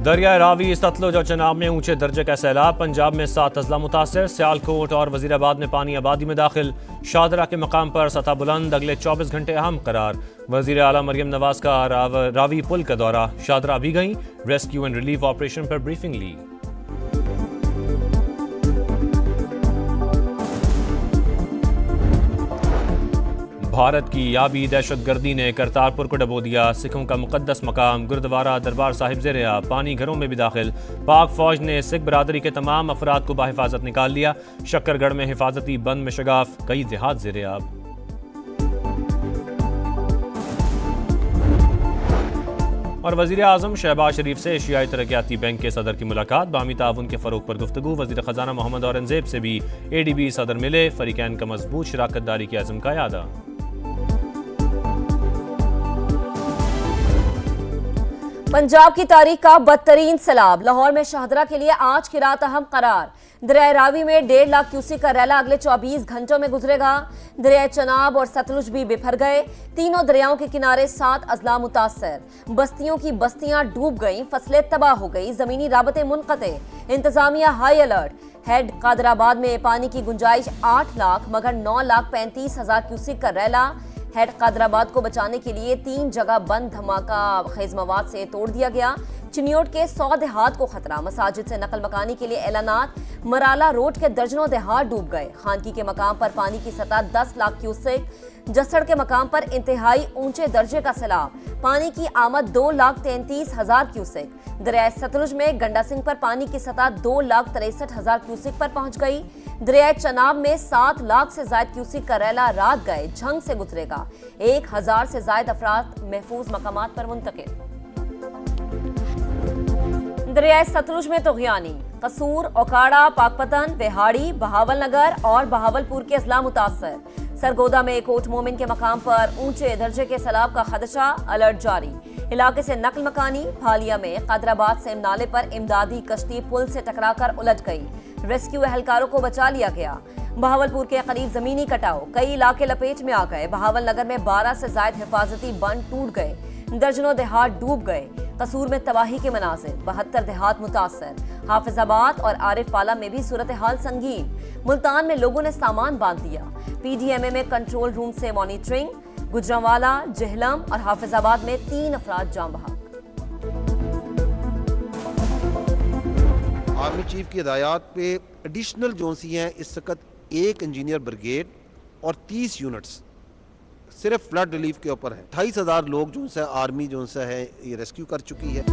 दरिया रावी, सतलुज और चनाब में ऊंचे दर्जे का सैलाब। पंजाब में 7 अजला मुतासर। सियालकोट और वजीराबाद में पानी आबादी में दाखिल। शाहदरा के मकाम पर सतह बुलंद। अगले 24 घंटे अहम करार। वजीर आला मरियम नवाज का रावी पुल का दौरा। शाहदरा भी गई। रेस्क्यू एंड रिलीफ ऑपरेशन पर ब्रीफिंग ली। भारत की याबी दहशतगर्दी ने करतारपुर को डबो दिया। सिखों का मुकद्दस मकाम गुरुद्वारा दरबार साहिब ज़ेर-ए-आब। पानी घरों में भी दाखिल। पाक फौज ने सिख बरादरी के तमाम अफराद को बाहिफाजत निकाल लिया। शक्करगढ़ में हिफाजती बंद में शगाफ। कई देहात ज़ेर-ए-आब। और वज़ीर आज़म शहबाज शरीफ से एशियाई तरक्याती बैंक के सदर की मुलाकात। बामी ताउन के फ़रोग पर गुफ्तगू। वज़ीर ख़जाना मोहम्मद औरंगज़ेब से भी ADB सदर मिले। फ़रीक़ैन का मजबूत शराकत दारी के अज़्म का यादा। पंजाब की तारीख का बदतरीन सैलाब। लाहौर में शाहदरा के लिए आज की रात अहम करार। दरिया रावी में 1.5 लाख क्यूसेक का रैला अगले 24 घंटों में गुजरेगा। दरिया चनाब और सतलुज भी बिफर गए। तीनों दरियाओं के किनारे 7 अजला मुतासर। बस्तियों की बस्तियां डूब गईं। फसलें तबाह हो गई। जमीनी राबते मुनक़ते। इंतजामिया हाई अलर्ट। हेड कादराबाद में पानी की गुंजाइश 8 लाख मगर 9,35,000 क्यूसेक का रैला। हेड कादराबाद को बचाने के लिए 3 जगह बंद धमाका खेज मवाद से तोड़ दिया गया। चिन्योट के 100 देहात को खतरा। मसाजिद से नकल मकानी के लिए ऐलानात। मराला रोड के दर्जनों देहात डूब गए। खानकी के मकाम पर पानी की सतह 10 लाख क्यूसेक। जसड़ के मकाम पर इंतहाई ऊंचे दर्जे का सैलाब। पानी की आमद 2,33,000 क्यूसेक। दरिया सतलुज में गंडा सिंह पर पानी की सतह 2,63,000 क्यूसेक पर पहुंच गई। दरिया चनाब में 7 लाख से ज्यादा क्यूसेक का रैला रात गए झंग से गुजरेगा। 1,000 से ज्यादा अफराद महफूज मकामात पर मुंतकिल। दरिया सतलुज में तुग़यानी। कसूर, ओकाड़ा, पाकपतन, वेहाड़ी, बहावल नगर और बहावलपुर के अजला मुतासर। सरगोदा में कोट मोमिन के मकाम पर ऊंचे दर्जे के सैलाब का खदशा। अलर्ट जारी। इलाके से नकल मकानी। भालिया में कादराबाद से नाले पर इमदादी कश्ती पुल से टकराकर उलट गई। रेस्क्यू एहलकारों को बचा लिया गया। बहावलपुर के करीब जमीनी कटाव। कई इलाके लपेट में आ गए। बहावल नगर में 12 से ज्यादा हिफाजती बंद टूट गए। दर्जनों देहात डूब गए। कसूर में तबाही के मनाजिर। 72 देहात मुतासर। हाफिजाबाद और आरिफवाला में भी सूरत हाल संगीन। मुल्तान में लोगों ने सामान बांध दिया। PDMA में कंट्रोल रूम से मॉनिटरिंग। गुजरांवाला, जहलम और हाफिजाबाद में 3 अफराद जाम बहक। आर्मी चीफ की हिदायत पे एडिशनल जो सी हैं इस वक्त 1 इंजीनियर ब्रिगेड और 30 यूनिट्स सिर्फ फ्लड रिलीफ के ऊपर है। 28,000 लोग जो से आर्मी जो से है ये रेस्क्यू कर चुकी है।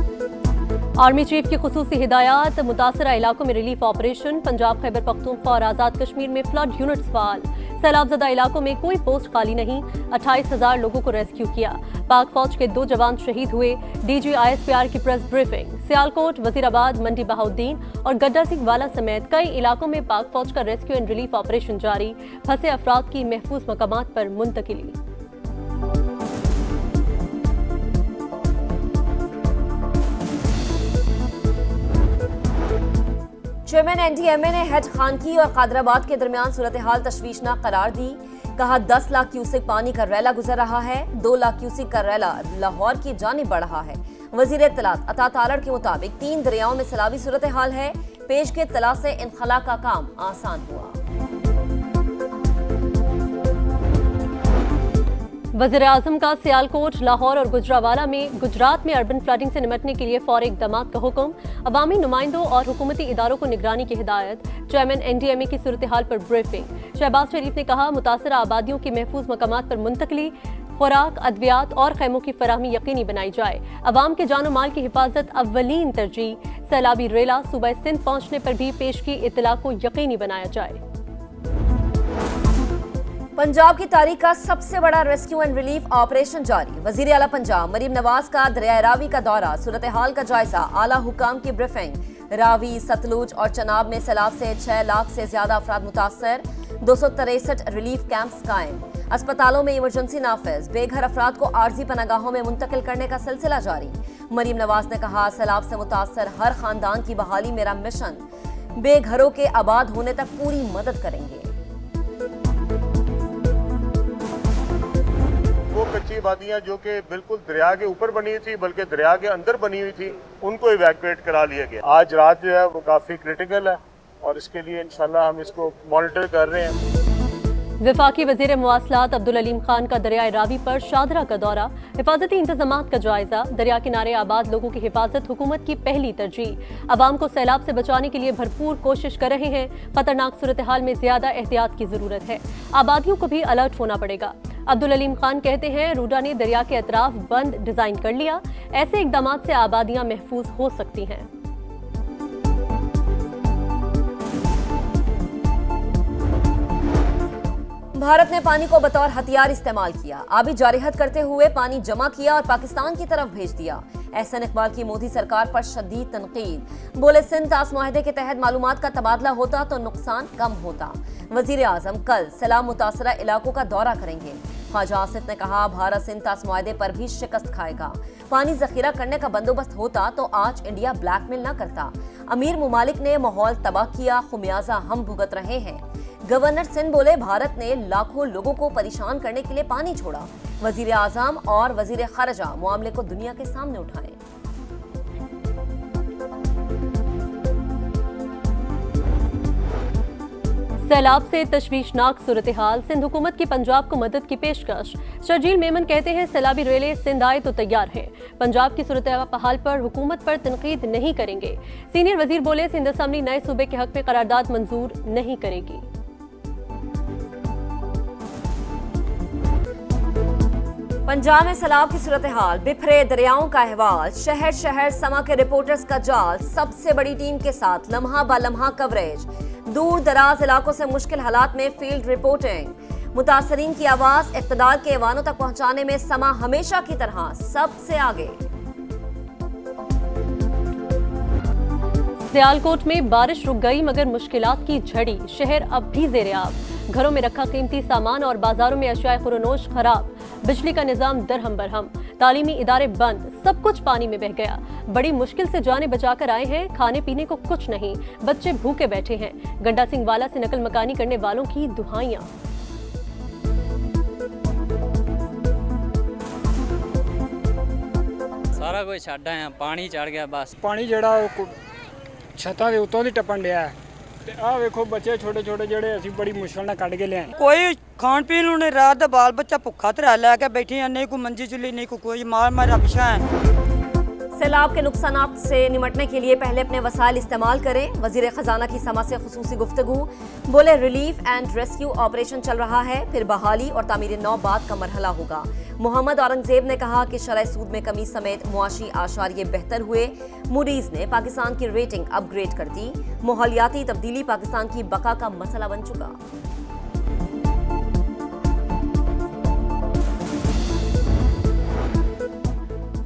आर्मी चीफ की खुसूसी हिदायत। मुतासरा इलाकों में रिलीफ ऑपरेशन। पंजाब, खैबर पख्तूनख्वा और आज़ाद कश्मीर में फ्लड यूनिट्स फाल। सैलाबजदा इलाकों में कोई पोस्ट खाली नहीं। 28,000 लोगों को रेस्क्यू किया। पाक फौज के 2 जवान शहीद हुए। DG ISPR की प्रेस ब्रीफिंग। सियालकोट, वजीराबाद, मंडी बहाउद्दीन और गड्डा सिंह वाला समेत कई इलाकों में पाक फौज का रेस्क्यू एंड रिलीफ ऑपरेशन जारी। फंसे अफराद की महफूज मकामात पर मुंतकिली। चेयरमैन NDMA ने हेड खानकी और कादराबाद के दरमियान सूरत हाल तशवीशनाक करार दी। कहा 10 लाख क्यूसेक पानी का रैला गुजर रहा है। 2 लाख क्यूसेक का रैला लाहौर की जानिब बढ़ रहा है। वजीर इत्तलात अता तालड़ के मुताबिक 3 दरियाओं में सैलाबी सूरत हाल है। पेश के इत्तला से इनखला का काम आसान हुआ। वज़ीर आज़म का सियालकोट, लाहौर और गुजरात में अर्बन फ्लडिंग से निपटने के लिए फौरी इक़दामात का हुक्म। अवामी नुमाइंदों और हुकूमती इदारों को निगरानी की हिदायत। चेयरमैन NDMA की सूरत हाल पर ब्रीफिंग। शहबाज शरीफ ने कहा मुतासरा आबादियों की महफूज मकामात पर मुंतकली, खुराक, अद्वियात और खैमों की फराहमी यकीनी बनाई जाए। अवाम के जानो माल की हिफाजत अव्वलीन तरजीह। सैलाबी रेला सूबा सिंध पहुंचने पर भी पेश की इत्तला को यकीनी बनाया जाए। पंजाब की तारीख का सबसे बड़ा रेस्क्यू एंड रिलीफ ऑपरेशन जारी। वजीर आला पंजाब मरीम नवाज का दरिया रावी का दौरा। सूरत हाल का जायजा। आला हुकाम की ब्रीफिंग। रावी, सतलुज और चनाब में सैलाब से 6 लाख से ज्यादा अफराद मुतासर। 263 रिलीफ कैंप्स कायम। अस्पतालों में इमरजेंसी नाफिज। बेघर अफराद को आर्जी पनागाहों में मुंतकिल करने का सिलसिला जारी। मरीम नवाज ने कहा सैलाब से मुतासर हर खानदान की बहाली मेरा मिशन। बेघरों के आबाद होने तक पूरी मदद करेंगे। वो कच्ची आबादियां जो कि बिल्कुल दरिया के ऊपर बनी हुई थी बल्कि दरिया के अंदर बनी हुई थी, उनको इवैक्यूएट करा लिया गया। आज रात जो है वो काफ़ी क्रिटिकल है और इसके लिए इंशाल्लाह हम इसको मॉनिटर कर रहे हैं। वफाकी वजीर मवासलात अब्दुल अलीम खान का दरियाए रावी पर शादरा का दौरा, हिफाजती इंतजामात का जायजा। दरिया किनारे आबाद लोगों की हिफाजत हुकूमत की पहली तरजीह। आवाम को सैलाब से बचाने के लिए भरपूर कोशिश कर रहे हैं। खतरनाक सूरत हाल में ज्यादा एहतियात की जरूरत है। आबादियों को भी अलर्ट होना पड़ेगा। अब्दुल अलीम खान कहते हैं, रूडा ने दरिया के अतराफ बंद डिजाइन कर लिया। ऐसे इकदाम से आबादियां महफूज हो सकती हैं। भारत ने पानी को बतौर हथियार इस्तेमाल किया। आबी जारहत करते हुए पानी जमा किया और पाकिस्तान की तरफ भेज दिया। एहसन इकबाल की मोदी सरकार पर शदीद तनकीद। बोले, सिंध तास मुआहदे के तहत मालूमात का तबादला होता तो नुकसान कम होता। वजीर आजम कल सैलाब मुतासरा इलाकों का दौरा करेंगे। ख्वाजा आसिफ ने कहा, भारत सिंध तास मुआहदे पर भी शिकस्त खाएगा। पानी जखीरा करने का बंदोबस्त होता तो आज इंडिया ब्लैकमेल न करता। अमीर मुमालिक ने माहौल तबाह किया, खुमियाजा हम भुगत रहे हैं। गवर्नर सिंध बोले, भारत ने लाखों लोगों को परेशान करने के लिए पानी छोड़ा। वजीर आजम और वजीर खारजा मामले को दुनिया के सामने उठाए। सैलाब से तशवीशनाक सूरत हाल, सिंध हुकूमत की पंजाब को मदद की पेशकश। शर्जील मेमन कहते हैं, सैलाबी रेले सिंध आए तो तैयार हैं। पंजाब की सूरत हाल पर हुकूमत पर तनकीद नहीं करेंगे। सीनियर वजीर बोले, सिंध असम्बली नए सूबे के हक में करारदाद मंजूर नहीं करेगी। पंजाब में सैलाब की सूरत हाल, बिखरे दरियाओं का अहवाल, शहर शहर समा के रिपोर्टर्स का जाल, सबसे बड़ी टीम के साथ लम्हा ब लम्हा कवरेज। दूर दराज इलाकों से मुश्किल हालात में फील्ड रिपोर्टिंग। मुतासरीन की आवाज इक़्तिदार के ऐवानों तक पहुंचाने में समा हमेशा की तरह सबसे आगे। सियालकोट में बारिश रुक गई मगर मुश्किलात की झड़ी, शहर अब भी ज़ेरे आब। घरों में रखा कीमती सामान और बाजारों में अशियाए खुरनोश खराब। बिजली का निजाम दरहम बरहम, तालीमी इदारे बंद, सब कुछ पानी में बह गया। बड़ी मुश्किल से जाने बचाकर आए हैं, खाने पीने को कुछ नहीं, बच्चे भूखे बैठे हैं। गंडा सिंह वाला से नकल मकानी करने वालों की दुहाइयां। सारा कुछ छड्ड आए, पानी चढ़ गया। बस पानी जड़ा छत्तां दे उत्तों दी टप्पन दिया है। आ वेखो बच्चे छोटे छोटे जड़े असीं बड़ी मुश्किल नाल कढ के लिआए। कोई खाण पीण नूं नहीं, रात दा बाल बच्चा भुखा ते लैके बैठे हैं, नहीं कोई मंजी चुली, नहीं कोई मार मारा पिछा है। सैलाब के नुकसानात से निमटने के लिए पहले अपने वसाइल इस्तेमाल करें। वजीर खजाना की समा से खुसूसी गुफ्तगू। बोले, रिलीफ एंड रेस्क्यू ऑपरेशन चल रहा है, फिर बहाली और तामीर नौ बाद का मरहला होगा। मोहम्मद औरंगजेब ने कहा कि शरह सूद में कमी समेत मुआशी आशारिये बेहतर हुए। मूडीज ने पाकिस्तान की रेटिंग अपग्रेड कर दी। माहौलियाती तब्दीली पाकिस्तान की बका का मसला बन चुका।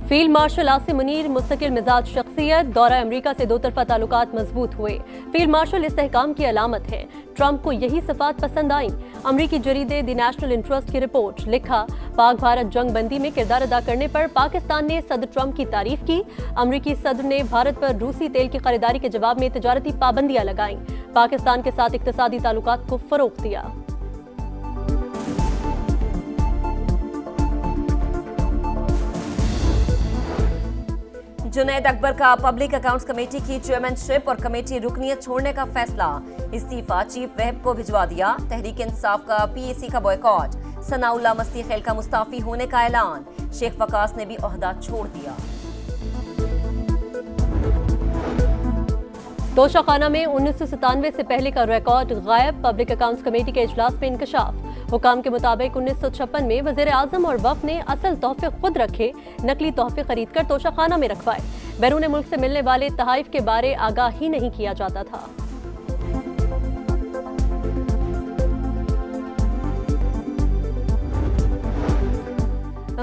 फील्ड मार्शल आसिम मुनीर मुस्तकिल मिजाज शख्सियत, दौरा अमेरिका से दो तरफा ताल्लुकात मजबूत हुए। फील्ड मार्शल इस्तेहकाम की अलामत है। ट्रंप को यही सिफात पसंद आई। अमरीकी जरीदे द नेशनल इंटरेस्ट की रिपोर्ट, लिखा, पाक भारत जंग बंदी में किरदार अदा करने पर पाकिस्तान ने सदर ट्रंप की तारीफ की। अमरीकी सदर ने भारत पर रूसी तेल की खरीदारी के जवाब में तिजारती पाबंदियां लगाईं। पाकिस्तान के साथ इक्तिसादी ताल्लुकात को फरोग दिया। जुनैद अकबर का पब्लिक अकाउंट्स कमेटी की चेयरमैनशिप और कमेटी रुकनियत छोड़ने का फैसला। इस्तीफा चीफ वेब को भिजवा दिया। तहरीक इंसाफ का पीएसी का बॉयकॉट। सनाउल्लाह मस्ती खेल का मुस्ताफी होने का ऐलान। शेख वकास ने भी ओहदा छोड़ दिया। तोशाखाना में 1997 से पहले का रिकॉर्ड गायब। पब्लिक अकाउंट्स कमेटी के इजलास में इंकशाफ। हुकाम के मुताबिक 1956 में वज़ीर आज़म और वफ़द ने असल तोहफे खुद रखे, नकली तोहफे खरीद कर तोशाखाना में रखवाए। बैरून मुल्क से मिलने वाले तहाइफ के बारे आगाह ही नहीं किया जाता था।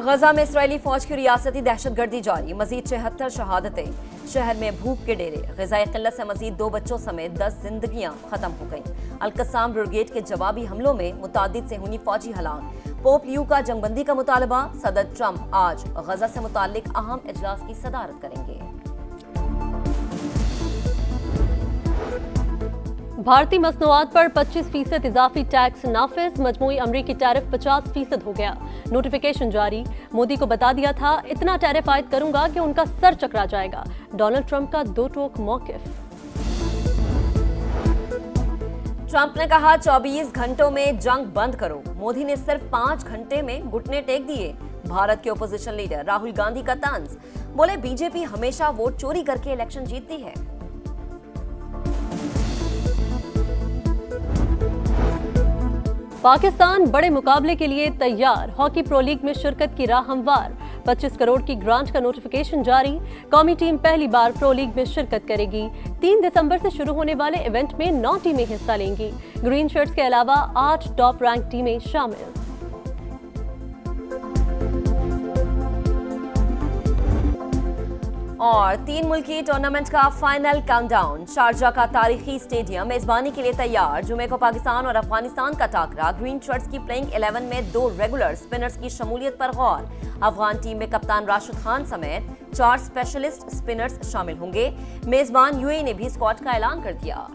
गजा में इस्राएली फौज की रियासती दहशतगर्दी जारी। मजीद 76 शहादतें। शहर में भूख के डेरे। ग़िज़ाई क़िल्लत से मजीद 2 बच्चों समेत 10 जिंदगियां खत्म हो गईं। अल-क़स्साम ब्रिगेड के जवाबी हमलों में मुतादिद सेहूनी फौजी हलाक। पोप लियो का जंगबंदी का मुतालबा। सदर ट्रंप आज गजा से मुताल्लिक अहम इजलास की सदारत करेंगे। भारतीय मसनूआत पर 25% इजाफी टैक्स नाफिज, मजमूई अमरीकी टैरिफ 50% हो गया। नोटिफिकेशन जारी, मोदी को बता दिया था इतना टैरिफ आयद करूंगा कि उनका सर चकरा जाएगा। डोनाल्ड ट्रंप का दो टोक मौकिफ। ट्रंप ने कहा 24 घंटों में जंग बंद करो। मोदी ने सिर्फ 5 घंटे में घुटने टेक दिए। भारत के ओपोजिशन लीडर राहुल गांधी का तंज, बोले बीजेपी हमेशा वोट चोरी करके इलेक्शन जीतती है। पाकिस्तान बड़े मुकाबले के लिए तैयार, हॉकी प्रो लीग में शिरकत की राह हमवार। 25 करोड़ की ग्रांट का नोटिफिकेशन जारी, कौमी टीम पहली बार प्रो लीग में शिरकत करेगी। 3 दिसंबर से शुरू होने वाले इवेंट में 9 टीमें हिस्सा लेंगी। ग्रीन शर्ट्स के अलावा 8 टॉप रैंक टीमें शामिल। और 3 मुल्की टूर्नामेंट का फाइनल काउंटडाउन। शारजा का तारीखी स्टेडियम मेजबानी के लिए तैयार। जुमे को पाकिस्तान और अफगानिस्तान का टाकरा। ग्रीन शर्ट्स की प्लेइंग 11 में 2 रेगुलर स्पिनर्स की शमूलियत पर गौर। अफगान टीम में कप्तान राशिद खान समेत 4 स्पेशलिस्ट स्पिनर्स शामिल होंगे। मेजबान यूएई ने भी स्क्वाड का ऐलान कर दिया।